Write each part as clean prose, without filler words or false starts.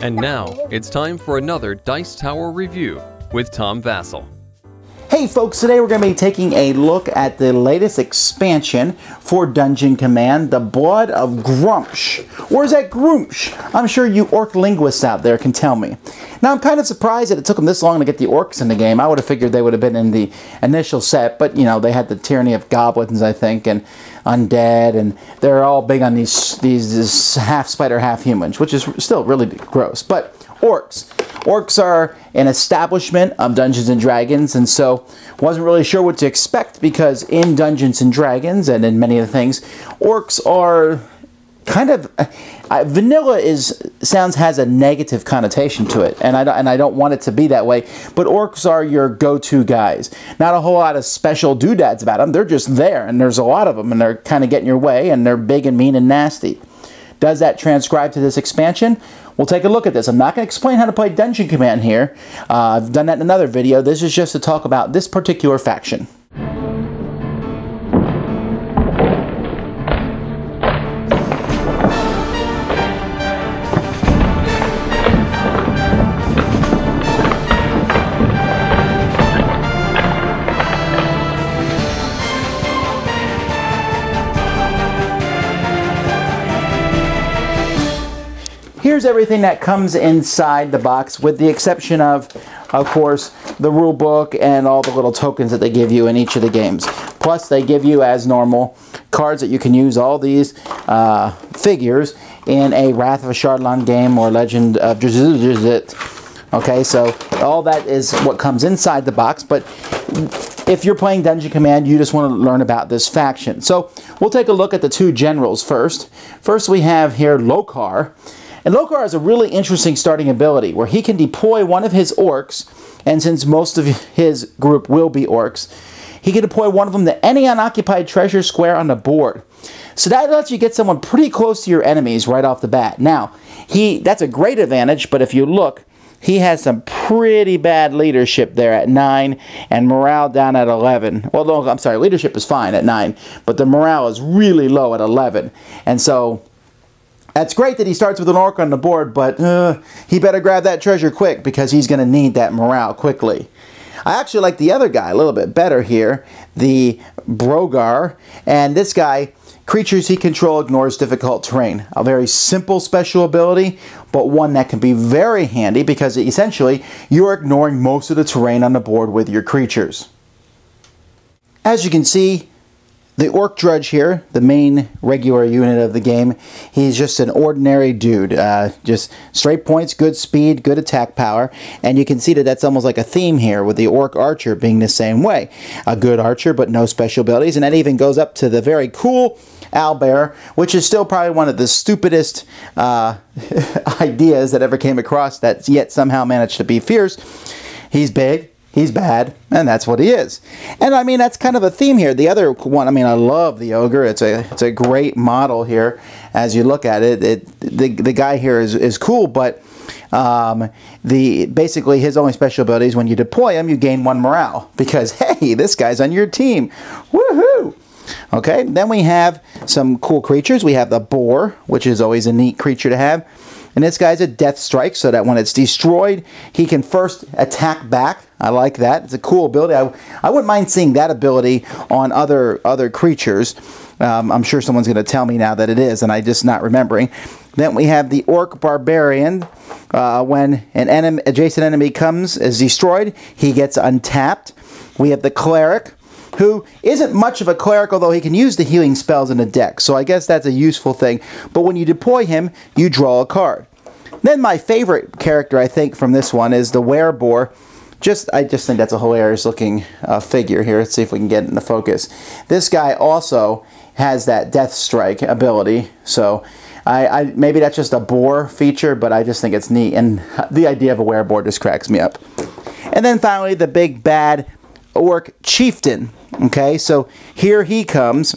And now, it's time for another Dice Tower review with Tom Vasel. Hey folks, today we're going to be taking a look at the latest expansion for Dungeon Command, The Blood of Gruumsh. Or is that Gruumsh? I'm sure you orc linguists out there can tell me. Now I'm kind of surprised that it took them this long to get the orcs in the game. I would have figured they would have been in the initial set, but you know, they had the tyranny of goblins, I think, and undead, and they're all big on these half spider, half humans, which is still really gross. But orcs. Orcs are an establishment of Dungeons & Dragons, and so wasn't really sure what to expect, because in Dungeons & Dragons and in many of the things, orcs are kind of vanilla has a negative connotation to it, and I don't want it to be that way. But orcs are your go-to guys. Not a whole lot of special doodads about them. They're just there, and there's a lot of them, and they're kind of getting your way, and they're big and mean and nasty. Does that transcribe to this expansion? We'll take a look at this. I'm not going to explain how to play Dungeon Command here. I've done that in another video. This is just to talk about this particular faction. Here's everything that comes inside the box, with the exception of course, the rule book and all the little tokens that they give you in each of the games. Plus, they give you, as normal, cards that you can use all these figures in a Wrath of Ashardlan game or Legend of Drizzt. Okay, so all that is what comes inside the box, but if you're playing Dungeon Command, you just want to learn about this faction. So, we'll take a look at the two generals first. First, we have here Lokar. And Lokar has a really interesting starting ability where he can deploy one of his orcs, and since most of his group will be orcs, he can deploy one of them to any unoccupied treasure square on the board. So that lets you get someone pretty close to your enemies right off the bat. Now, that's a great advantage, but if you look, he has some pretty bad leadership there at 9 and morale down at 11. Well, no, I'm sorry, leadership is fine at 9, but the morale is really low at 11. And so that's great that he starts with an orc on the board, but he better grab that treasure quick, because he's going to need that morale quickly. I actually like the other guy a little bit better here, the Brogar. And this guy, creatures he controls ignores difficult terrain. A very simple special ability, but one that can be very handy, because essentially you're ignoring most of the terrain on the board with your creatures. As you can see, the Orc Drudge here, the main regular unit of the game, he's just an ordinary dude. Just straight points, good speed, good attack power. And you can see that that's almost like a theme here, with the Orc Archer being the same way. A good archer, but no special abilities. And that even goes up to the very cool Owlbear, which is still probably one of the stupidest ideas that ever came across, that yet somehow managed to be fierce. He's big. He's bad, and that's what he is. And I mean, that's kind of a theme here. The other one, I mean, I love the Ogre. It's a great model here as you look at it. The guy here is cool, but basically his only special ability is when you deploy him, you gain 1 morale, because hey, this guy's on your team. Woohoo! Okay, then we have some cool creatures. We have the Boar, which is always a neat creature to have. And this guy's a death strike, so that when it's destroyed, he can first attack back. I like that. It's a cool ability. I wouldn't mind seeing that ability on other creatures. I'm sure someone's going to tell me now that it is, and I'm just not remembering. Then we have the Orc Barbarian. When an adjacent enemy is destroyed, he gets untapped. We have the Cleric, who isn't much of a cleric, although he can use the healing spells in the deck. So I guess that's a useful thing. But when you deploy him, you draw a card. Then my favorite character, I think, from this one is the Wereboar. I just think that's a hilarious looking figure here. Let's see if we can get it into focus. This guy also has that Death Strike ability. So maybe that's just a boar feature, but I just think it's neat. And the idea of a Wereboar just cracks me up. And then finally, the big bad Orc Chieftain. Okay, so here he comes,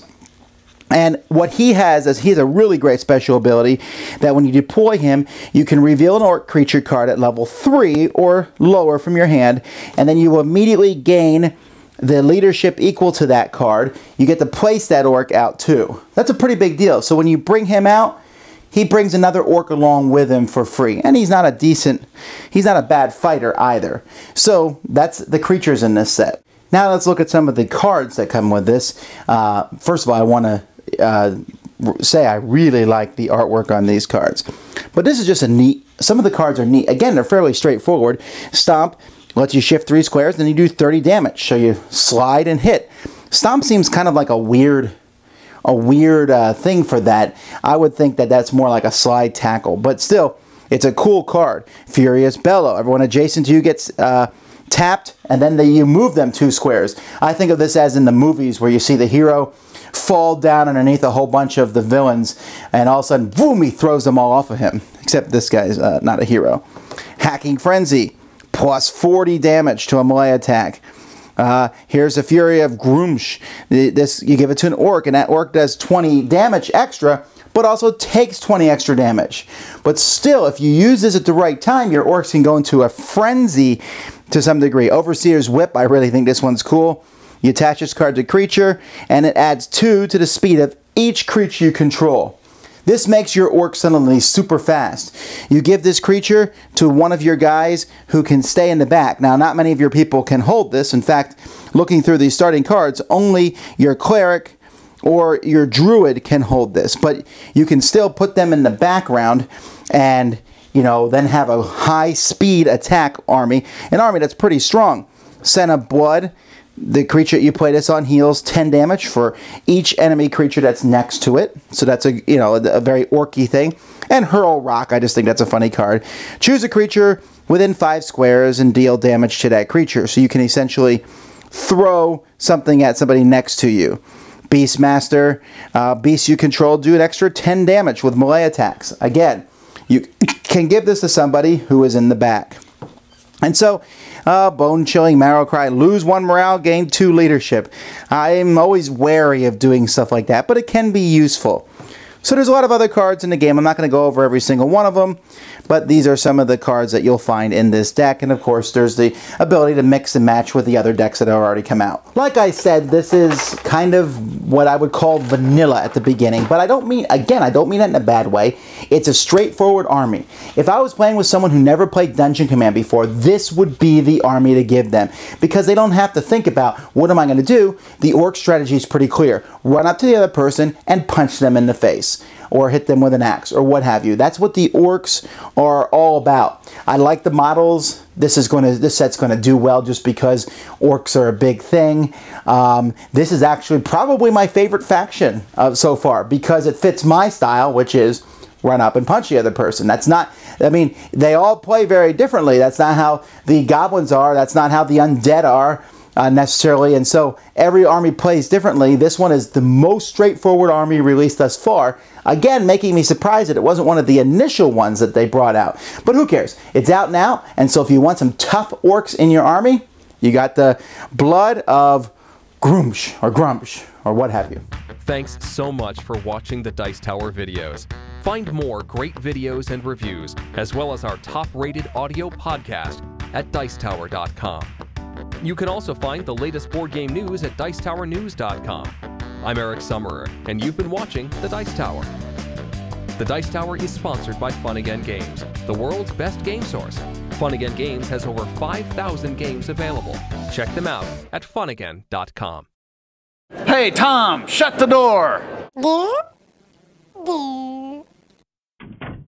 and what he has is he has a really great special ability that when you deploy him, you can reveal an Orc creature card at level 3 or lower from your hand, and then you will immediately gain the leadership equal to that card. You get to place that Orc out too. That's a pretty big deal. So when you bring him out, he brings another orc along with him for free. And he's not a bad fighter either. So that's the creatures in this set. Now let's look at some of the cards that come with this. First of all, I want to say I really like the artwork on these cards. But this is just a neat, some of the cards are neat. Again, they're fairly straightforward. Stomp lets you shift 3 squares, then you do 30 damage. So you slide and hit. Stomp seems kind of like a weird thing for that. I would think that that's more like a slide tackle. But still, it's a cool card. Furious Bellow. Everyone adjacent to you gets tapped, and then you move them 2 squares. I think of this as in the movies where you see the hero fall down underneath a whole bunch of the villains, and all of a sudden, boom, he throws them all off of him. Except this guy's not a hero. Hacking Frenzy. Plus 40 damage to a melee attack. Here's the Fury of Gruumsh. This, you give it to an orc, and that orc does 20 damage extra, but also takes 20 extra damage. But still, if you use this at the right time, your orcs can go into a frenzy to some degree. Overseer's Whip, I really think this one's cool. You attach this card to creature, and it adds 2 to the speed of each creature you control. This makes your orc suddenly super fast. You give this creature to one of your guys who can stay in the back. Now, not many of your people can hold this. In fact, looking through these starting cards, only your cleric or your druid can hold this. But you can still put them in the background and, you know, then have a high speed attack army. An army that's pretty strong. Scent of Blood. The creature you play this on heals 10 damage for each enemy creature that's next to it. So that's a very orky thing. And Hurl Rock, I just think that's a funny card. Choose a creature within 5 squares and deal damage to that creature. So you can essentially throw something at somebody next to you. Beastmaster, beasts you control do an extra 10 damage with melee attacks. Again, you can give this to somebody who is in the back. And so, Bone Chilling Marrow Cry, lose 1 morale, gain 2 leadership. I'm always wary of doing stuff like that, but it can be useful. So there's a lot of other cards in the game. I'm not going to go over every single one of them, but these are some of the cards that you'll find in this deck. And of course, there's the ability to mix and match with the other decks that have already come out. Like I said, this is kind of what I would call vanilla at the beginning, but I don't mean that in a bad way. It's a straightforward army. If I was playing with someone who never played Dungeon Command before, this would be the army to give them, because they don't have to think about, what am I going to do? The orc strategy is pretty clear. Run up to the other person and punch them in the face, or hit them with an axe, or what have you. That's what the orcs are all about. I like the models. This set's going to do well just because orcs are a big thing. This is actually probably my favorite faction so far, because it fits my style, which is run up and punch the other person. That's not, I mean, they all play very differently. That's not how the goblins are. That's not how the undead are. Necessarily, and so every army plays differently. This one is the most straightforward army released thus far. Again, making me surprised that it wasn't one of the initial ones that they brought out. But who cares? It's out now, and so if you want some tough orcs in your army, you got the Blood of Gruumsh, or what have you. Thanks so much for watching the Dice Tower videos. Find more great videos and reviews, as well as our top-rated audio podcast at Dicetower.com. You can also find the latest board game news at Dicetowernews.com. I'm Eric Summerer, and you've been watching The Dice Tower. The Dice Tower is sponsored by Fun Again Games, the world's best game source. Fun Again Games has over 5,000 games available. Check them out at funagain.com. Hey, Tom, shut the door!